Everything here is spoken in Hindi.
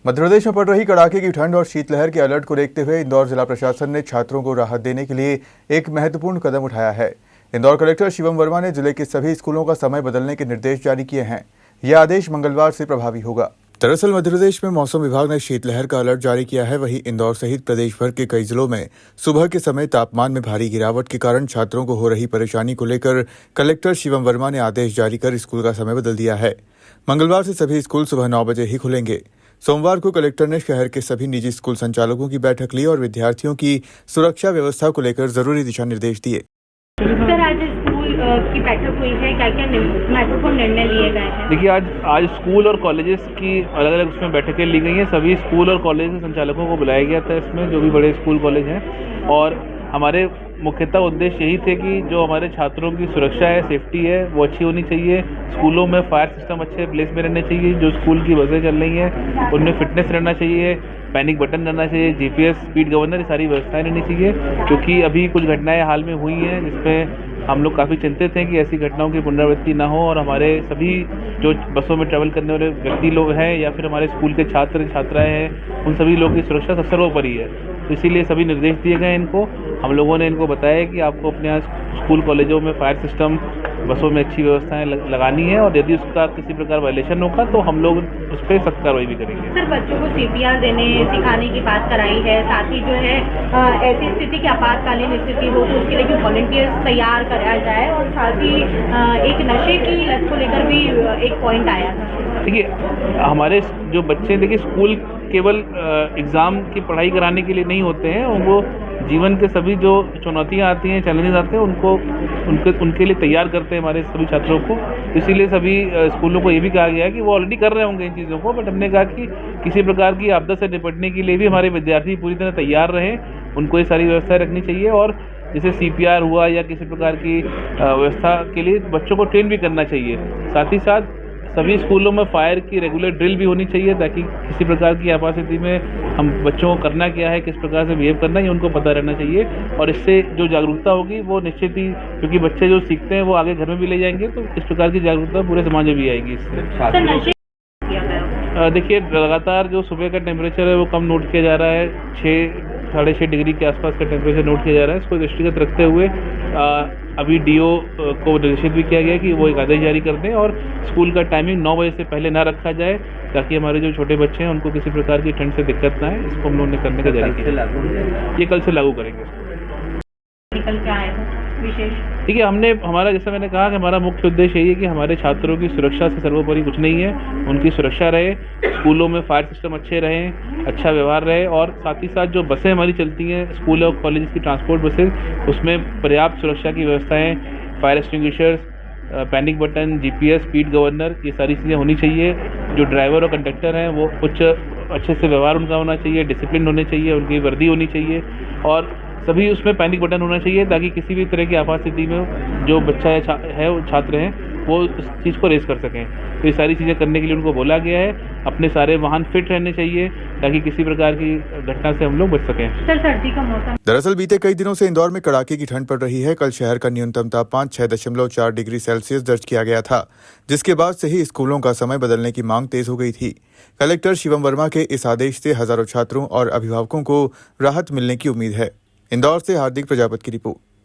मध्य प्रदेश में पड़ रही कड़ाके की ठंड और शीतलहर के अलर्ट को देखते हुए इंदौर जिला प्रशासन ने छात्रों को राहत देने के लिए एक महत्वपूर्ण कदम उठाया है। इंदौर कलेक्टर शिवम वर्मा ने जिले के सभी स्कूलों का समय बदलने के निर्देश जारी किए हैं। यह आदेश मंगलवार से प्रभावी होगा। दरअसल मध्य प्रदेश में मौसम विभाग ने शीतलहर का अलर्ट जारी किया है। वहीं इंदौर सहित प्रदेश भर के कई जिलों में सुबह के समय तापमान में भारी गिरावट के कारण छात्रों को हो रही परेशानी को लेकर कलेक्टर शिवम वर्मा ने आदेश जारी कर स्कूल का समय बदल दिया है। मंगलवार से सभी स्कूल सुबह 9 बजे ही खुलेंगे। सोमवार को कलेक्टर ने शहर के सभी निजी स्कूल संचालकों की बैठक ली और विद्यार्थियों की सुरक्षा व्यवस्था को लेकर जरूरी दिशा निर्देश दिए। सर, आज स्कूल की बैठक हुई है, क्या-क्या महत्वपूर्ण निर्णय लिए गए हैं? देखिए, आज स्कूल और कॉलेजेस की अलग-अलग उसमें बैठकें ली गई हैं। सभी स्कूल और कॉलेज के संचालकों को बुलाया गया था इसमें, जो भी बड़े स्कूल कॉलेज हैं। और हमारे मुख्यतः उद्देश्य यही थे कि जो हमारे छात्रों की सुरक्षा है, सेफ्टी है, वो अच्छी होनी चाहिए। स्कूलों में फायर सिस्टम अच्छे प्लेस में रहने चाहिए। जो स्कूल की बसें चल रही हैं उनमें फिटनेस रहना चाहिए, पैनिक बटन रहना चाहिए, जीपीएस, स्पीड गवर्नर, ये सारी व्यवस्थाएं रहनी चाहिए। क्योंकि अभी कुछ घटनाएं हाल में हुई हैं जिसमें हम लोग काफ़ी चिंतित हैं कि ऐसी घटनाओं की पुनरावृत्ति ना हो और हमारे सभी जो बसों में ट्रैवल करने वाले व्यक्ति लोग हैं या फिर हमारे स्कूल के छात्र छात्राएं हैं, उन सभी लोगों की सुरक्षा सबसे सर्वोपरि है। तो इसीलिए सभी निर्देश दिए गए इनको। हम लोगों ने इनको बताया कि आपको अपने यहाँ स्कूल कॉलेजों में फायर सिस्टम, बसों में अच्छी व्यवस्थाएं लगानी है और यदि उसका किसी प्रकार वायलेशन होगा तो हम लोग उस पर सख्त कार्रवाई भी करेंगे। सर, बच्चों को सीपीआर देने सिखाने की बात कराई है। साथ ही जो है ऐसी स्थिति की आपातकालीन स्थिति हो तो उसके लिए भी वॉलंटियर्स तैयार कराया जाए और साथ ही एक नशे की लत को लेकर भी एक पॉइंट आया था। देखिए, हमारे जो बच्चे, देखिए स्कूल केवल एग्ज़ाम की पढ़ाई कराने के लिए नहीं होते हैं। वो जीवन के सभी जो चुनौतियां आती हैं, चैलेंजेस आते हैं, उनके लिए तैयार करते हैं हमारे सभी छात्रों को। इसीलिए सभी स्कूलों को ये भी कहा गया है कि वो ऑलरेडी कर रहे होंगे इन चीज़ों को, बट हमने कहा कि किसी प्रकार की आपदा से निपटने के लिए भी हमारे विद्यार्थी पूरी तरह तैयार रहें। उनको ये सारी व्यवस्था रखनी चाहिए और जैसे सीपीआर हुआ या किसी प्रकार की व्यवस्था के लिए बच्चों को ट्रेन भी करना चाहिए। साथ ही साथ सभी स्कूलों में फायर की रेगुलर ड्रिल भी होनी चाहिए ताकि किसी प्रकार की आपात स्थिति में हम बच्चों को करना क्या है, किस प्रकार से बिहेव करना है, ये उनको पता रहना चाहिए। और इससे जो जागरूकता होगी वो निश्चित ही, क्योंकि बच्चे जो सीखते हैं वो आगे घर में भी ले जाएंगे, तो इस प्रकार की जागरूकता पूरे समाज में भी आएगी इससे। देखिए, लगातार जो सुबह का टेम्परेचर है वो कम नोट किया जा रहा है। 6 से 6.5 डिग्री के आसपास का टेम्परेचर नोट किया जा रहा है। इसको दृष्टिगत रखते हुए अभी डीओ को निर्देशित भी किया गया कि वो एक आदेश जारी कर दें और स्कूल का टाइमिंग 9 बजे से पहले ना रखा जाए ताकि हमारे जो छोटे बच्चे हैं उनको किसी प्रकार की ठंड से दिक्कत ना आए। इसको हम लोगों ने करने का जारी किया। ये कल से लागू करेंगे। ठीक है, हमारा जैसा मैंने कहा कि हमारा मुख्य उद्देश्य यही है कि हमारे छात्रों की सुरक्षा से सर्वोपरि कुछ नहीं है। उनकी सुरक्षा रहे, स्कूलों में फायर सिस्टम अच्छे रहें, अच्छा व्यवहार रहे और साथ ही साथ जो बसें हमारी चलती हैं, स्कूल और कॉलेज की ट्रांसपोर्ट बसें, उसमें पर्याप्त सुरक्षा की व्यवस्थाएं, fire extinguishers, panic button, GPS, speed governor, ये सारी चीज़ें होनी चाहिए। जो ड्राइवर और कंडक्टर हैं वो अच्छे से व्यवहार उनका होना चाहिए, डिसिप्लिन होने चाहिए, उनकी वर्दी होनी चाहिए और सभी उसमें पैनिक बटन होना चाहिए ताकि किसी भी तरह की आपात स्थिति में जो बच्चा है छात्र हैं वो उस चीज़ को रेस कर सकें। तो ये सारी चीज़ें करने के लिए उनको बोला गया है। अपने सारे वाहन फिट रहने चाहिए ताकि किसी प्रकार की घटना से हम लोग बच सकें। सर, सर्दी का मौसम। दरअसल बीते कई दिनों से इंदौर में कड़ाके की ठंड पड़ रही है। कल शहर का न्यूनतम तापमान 6.4 डिग्री सेल्सियस दर्ज किया गया था, जिसके बाद से ही स्कूलों का समय बदलने की मांग तेज हो गई थी। कलेक्टर शिवम वर्मा के इस आदेश से हजारों छात्रों और अभिभावकों को राहत मिलने की उम्मीद है। इंदौर से हार्दिक प्रजापति की रिपोर्ट।